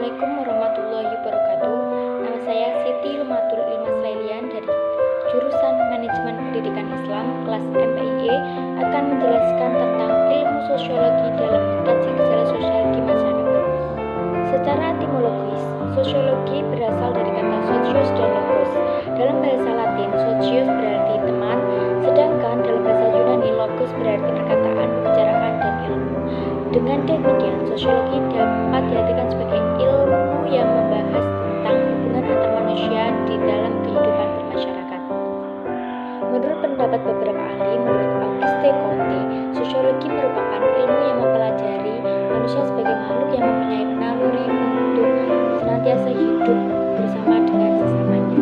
Assalamualaikum warahmatullahi wabarakatuh. Nama saya Siti Lumatul Ilmas Lailian dari jurusan Manajemen Pendidikan Islam kelas MPIE akan menjelaskan tentang ilmu sosiologi dalam mengkaji gejala sosial di masyarakat. Secara etimologis, sosiologi berasal dari kata socius dan logos. Dalam bahasa Latin, socius berarti teman, sedangkan dalam bahasa Yunani logos berarti perkataan, pembicaraan, dan ilmu. Dengan demikian, sosiologi dapat diartikan sebagai ilmu yang membahas tentang hubungan antar manusia di dalam kehidupan bermasyarakat. Menurut pendapat beberapa ahli, menurut Auguste Comte, sosiologi merupakan ilmu yang mempelajari manusia sebagai makhluk yang mempunyai naluri untuk senantiasa hidup bersama dengan sesamanya.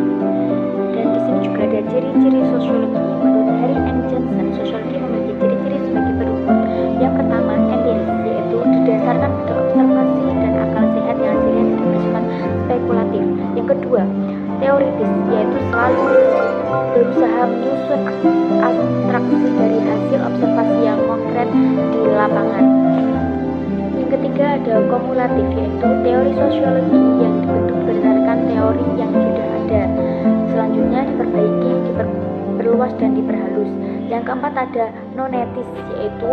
Dan di sini juga ada ciri-ciri sosiologi. Menurut Harry M. Johnson, sosiologi memiliki ciri-ciri sebagai berikut. Yang pertama, empiris, yaitu didasarkan pada observasi dan akal sehat yang hasilnya tidak bersifat spekulatif. Yang kedua, teoritis, yaitu selalu berusaha menyusun abstraksi dari hasil observasi yang konkret di lapangan. Yang ketiga ada kumulatif, yaitu teori sosiologi yang dibentuk berdasarkan teori yang sudah ada. Selanjutnya diperbaiki, diperluas dan diperhalus. Yang keempat ada nonetis, yaitu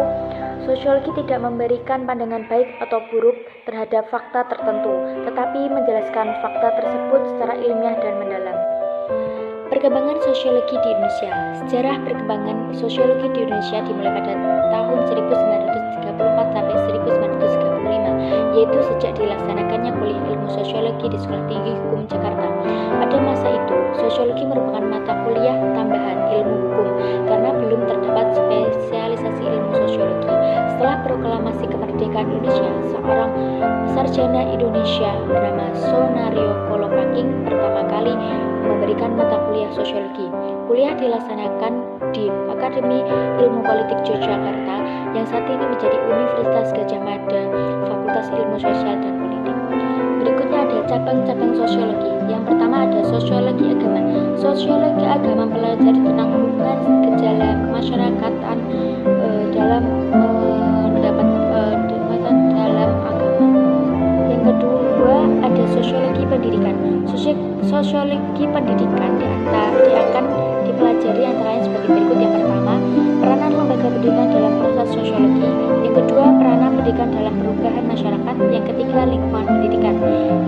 sosiologi tidak memberikan pandangan baik atau buruk terhadap fakta tertentu, tetapi menjelaskan fakta tersebut secara ilmiah dan mendalam. Perkembangan sosiologi di Indonesia. Sejarah perkembangan sosiologi di Indonesia dimulai pada tahun 1934 sampai 1935, yaitu sejak dilaksanakannya kuliah ilmu sosiologi di Sekolah Tinggi Hukum Jakarta. Pada masa itu, sosiologi merupakan mata kuliah tambahan ilmu hukum karena belum terdapat spesialisasi ilmu sosiologi. Setelah proklamasi kemerdekaan Indonesia, seorang sarjana Indonesia bernama Sonario Kolopaking pertama kali memberikan mata kuliah sosiologi. Kuliah dilaksanakan di Akademi Ilmu Politik Yogyakarta yang saat ini menjadi Universitas Gadjah Mada, Fakultas Ilmu Sosial dan Politik. Berikutnya ada cabang-cabang sosiologi. Yang pertama ada sosiologi agama. Sosiologi agama mempelajari tentang hubungan gejala kemasyarakatan dalam mendapat dalam agama. Yang kedua ada sosiologi pendidikan. Sosiologi pendidikan akan dipelajari antara lain sebagai berikut. Yang pertama, peranan lembaga pendidikan dalam proses sosiologi. Yang kedua, peranan pendidikan dalam perubahan masyarakat. Yang ketiga, lingkungan pendidikan.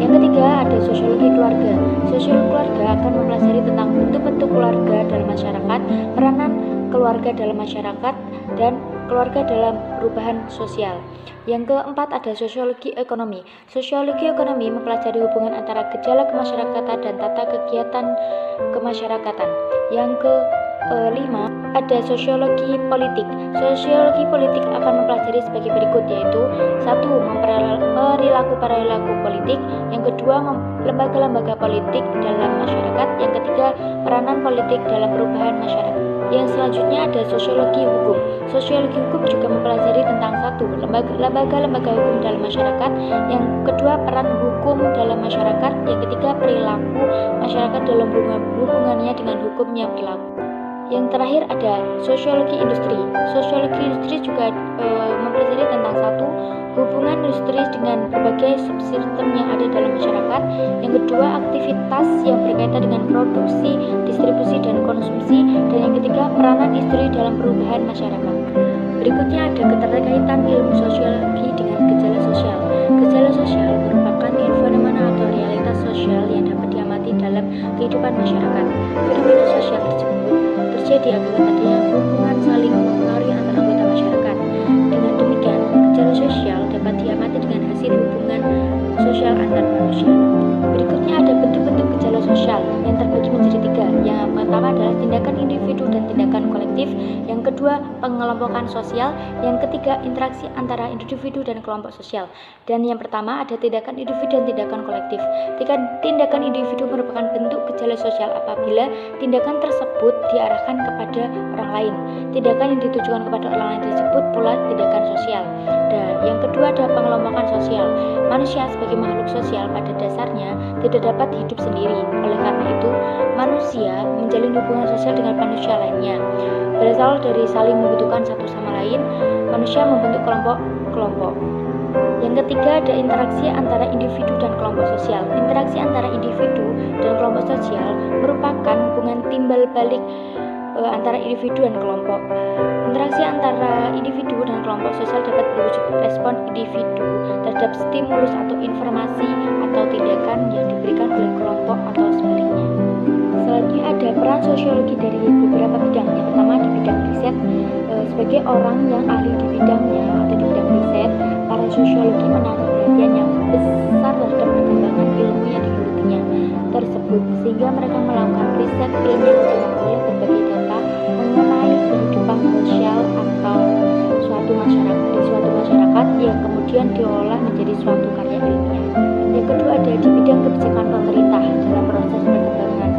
Yang ketiga, ada sosiologi keluarga. Sosiologi keluarga akan mempelajari tentang bentuk-bentuk keluarga dalam masyarakat, peranan keluarga dalam masyarakat, dan keluarga dalam perubahan sosial. Yang keempat ada sosiologi ekonomi. Sosiologi ekonomi mempelajari hubungan antara gejala kemasyarakatan dan tata kegiatan kemasyarakatan. Yang kelima ada sosiologi politik. Sosiologi politik akan mempelajari sebagai berikut, yaitu satu, perilaku politik. Yang kedua, lembaga-lembaga politik dalam masyarakat. Yang ketiga, peranan politik dalam perubahan masyarakat. Yang selanjutnya ada sosiologi hukum. Sosiologi hukum juga mempelajari tentang satu, lembaga-lembaga hukum dalam masyarakat. Yang kedua, peran hukum dalam masyarakat. Yang ketiga, perilaku masyarakat dalam hubungannya dengan hukum yang berlaku. Yang terakhir ada sosiologi industri. Sosiologi industri juga mempelajari tentang satu, hubungan industri dengan berbagai subsistem yang ada dalam masyarakat. Yang kedua, aktivitas yang berkaitan dengan produksi, distribusi, dan konsumsi. Dan yang ketiga, peranan industri dalam perubahan masyarakat. Berikutnya ada keterkaitan ilmu sosiologi dengan gejala sosial. Gejala sosial merupakan fenomena atau realitas sosial yang dapat diamati dalam kehidupan masyarakat. Fenomena sosial tersebut terjadi akibat adanya hubungan saling mempengaruhi antar anggota masyarakat. Dengan demikian, gejala sosial dapat diamati dengan hasil hubungan sosial antar manusia. Berikutnya ada bentuk-bentuk gejala sosial yang terbagi menjadi tiga. Yang pertama adalah tindakan individu dan tindakan kolektif. Yang kedua, pengelompokan sosial. Yang ketiga, interaksi antara individu dan kelompok sosial. Dan yang pertama ada tindakan individu dan tindakan kolektif. Tindakan individu merupakan bentuk gejala sosial apabila tindakan tersebut diarahkan kepada orang lain. Tindakan yang ditujukan kepada orang lain disebut pula tindakan sosial. Dan yang kedua ada pengelompokan sosial. Manusia sebagai makhluk sosial pada dasarnya tidak dapat hidup sendiri. Oleh karena itu, manusia menjalin hubungan sosial dengan manusia lainnya. Berasal dari saling membutuhkan satu sama lain, manusia membentuk kelompok-kelompok. Yang Yang ketiga ada interaksi antara individu dan kelompok sosial. Interaksi antara individu dan kelompok sosial merupakan hubungan timbal balik antara individu dan kelompok. Interaksi antara individu dan kelompok sosial dapat berwujud respon individu terhadap stimulus atau informasi atau tindakan yang diberikan oleh kelompok atau sebaliknya. Selanjutnya ada peran sosiologi dari beberapa bidang. Yang pertama di bidang riset, sebagai orang yang ahli di bidangnya atau di bidang riset, para sosiologi menaruh perhatian yang besar terhadap perkembangan ilmu yang digelutinya tersebut, sehingga mereka melakukan riset ilmiah untuk memperoleh berbagai data mengenai kehidupan sosial atau suatu masyarakat yang kemudian diolah menjadi suatu karya ilmiah. Yang kedua ada di bidang kebijakan pemerintah. Dalam proses perkembangan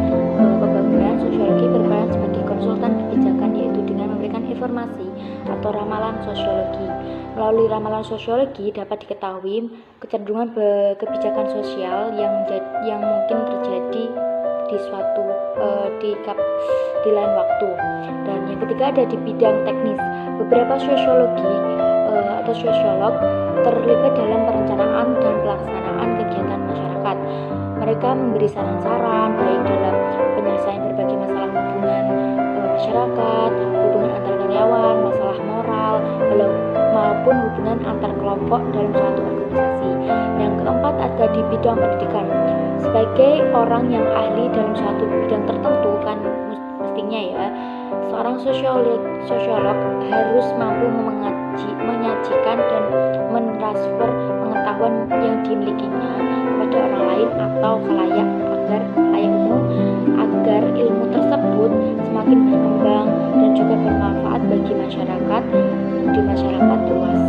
pembangunan, sosiologi berperan sebagai konsultan kebijakan, yaitu dengan memberikan informasi atau ramalan sosiologi. Melalui ramalan sosiologi dapat diketahui kecenderungan kebijakan sosial yang mungkin terjadi di suatu di lain waktu. Dan yang ketiga ada di bidang teknis. Beberapa sosiologi atau sosiolog terlibat dalam perencanaan dan pelaksanaan kegiatan masyarakat. Mereka memberi saran-saran baik dalam penyelesaian berbagai masalah hubungan masyarakat, hubungan antar karyawan, masalah moral, maupun hubungan antar kelompok dalam suatu organisasi. Yang keempat ada di bidang pendidikan. Sebagai orang yang ahli dalam suatu bidang tertentu, kan mestinya ya, seorang sosiolog harus mampu menyajikan dan mentransfer pengetahuan yang dimilikinya kepada orang lain atau khalayak umum, agar ilmu tersebut semakin berkembang dan juga bermanfaat bagi masyarakat luas.